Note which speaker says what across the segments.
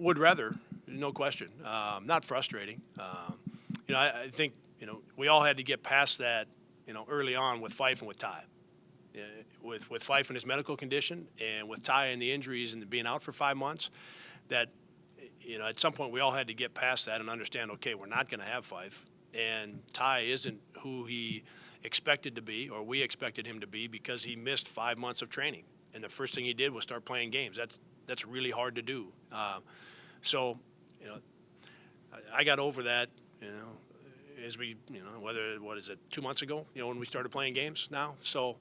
Speaker 1: Would rather, no question. Not frustrating. I think we all had to get past that early on with Fife and with Ty. Yeah, with Fife and his medical condition, and with Ty and the injuries and being out for 5 months, that at some point we all had to get past that and understand, okay, we're not going to have Fife, and Ty isn't who he expected to be, or we expected him to be, because he missed 5 months of training, and the first thing he did was start playing games. That's really hard to do. So I got over that. As we what is it, 2 months ago? When we started playing games now. So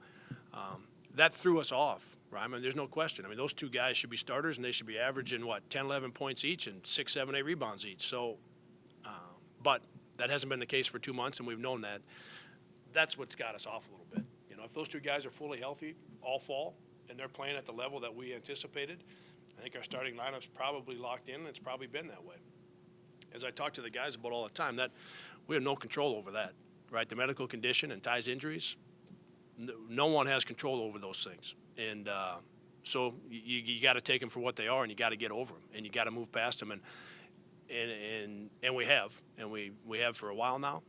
Speaker 1: that threw us off. Right? I mean, there's no question. I mean, those two guys should be starters, and they should be averaging 10, 11 points each and 6, 7, 8 rebounds each. So, but that hasn't been the case for 2 months, and we've known that. That's what's got us off a little bit. If those two guys are fully healthy all fall and they're playing at the level that we anticipated, I think our starting lineup's probably locked in, and it's probably been that way. As I talk to the guys about all the time, that we have no control over that, right? The medical condition and Ty's injuries, no one has control over those things. And so you got to take them for what they are, and you got to get over them, and you got to move past them, and we have for a while now.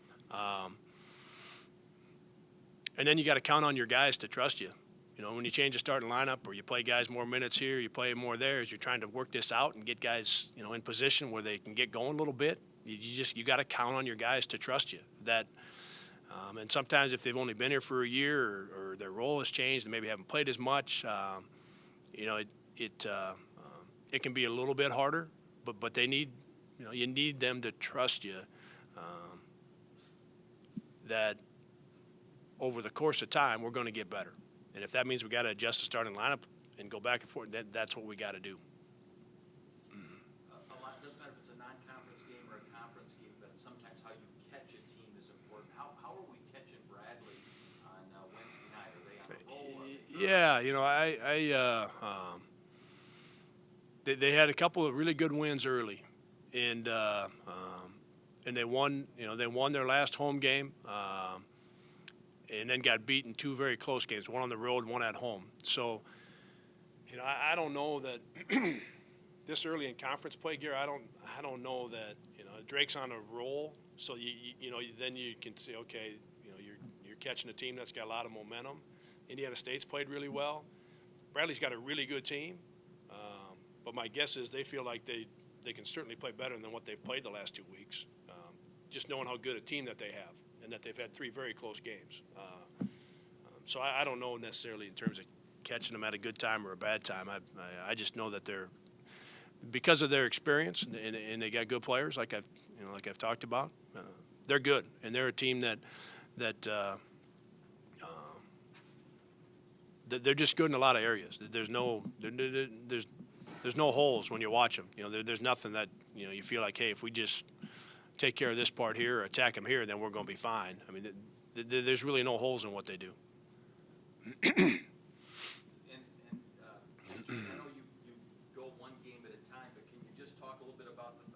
Speaker 1: And then you got to count on your guys to trust you. When you change the starting lineup, or you play guys more minutes here, you play more there, as you're trying to work this out and get guys, in position where they can get going a little bit. You got to count on your guys to trust you. That, and sometimes if they've only been here for a year, or their role has changed and maybe haven't played as much, it can be a little bit harder. But they need, you need them to trust you. That over the course of time, we're going to get better. And if that means we got to adjust the starting lineup and go back and forth, that's what we got to do.
Speaker 2: A lot doesn't matter if it's a non-conference game or a conference game, but sometimes how you catch a team is important. How are we catching Bradley on Wednesday night? Are they on the roll?
Speaker 1: Yeah, they had a couple of really good wins early, and they won. They won their last home game. And then got beaten 2 very close games, one on the road, one at home. So, I don't know that this early in conference play, Gary, I don't know that, Drake's on a roll. So then you can say, okay, you're catching a team that's got a lot of momentum. Indiana State's played really well. Bradley's got a really good team. But my guess is they feel like they can certainly play better than what they've played the last 2 weeks. Just knowing how good a team that they have, and that they've had 3 very close games. So I don't know necessarily in terms of catching them at a good time or a bad time. I just know that they're, because of their experience, and they got good players like I've talked about. They're good, and they're a team that they're just good in a lot of areas. There's no holes when you watch them. There's nothing that you feel like, hey, if we just take care of this part here or attack them here, then we're going to be fine. I mean, there's really no holes in what they do.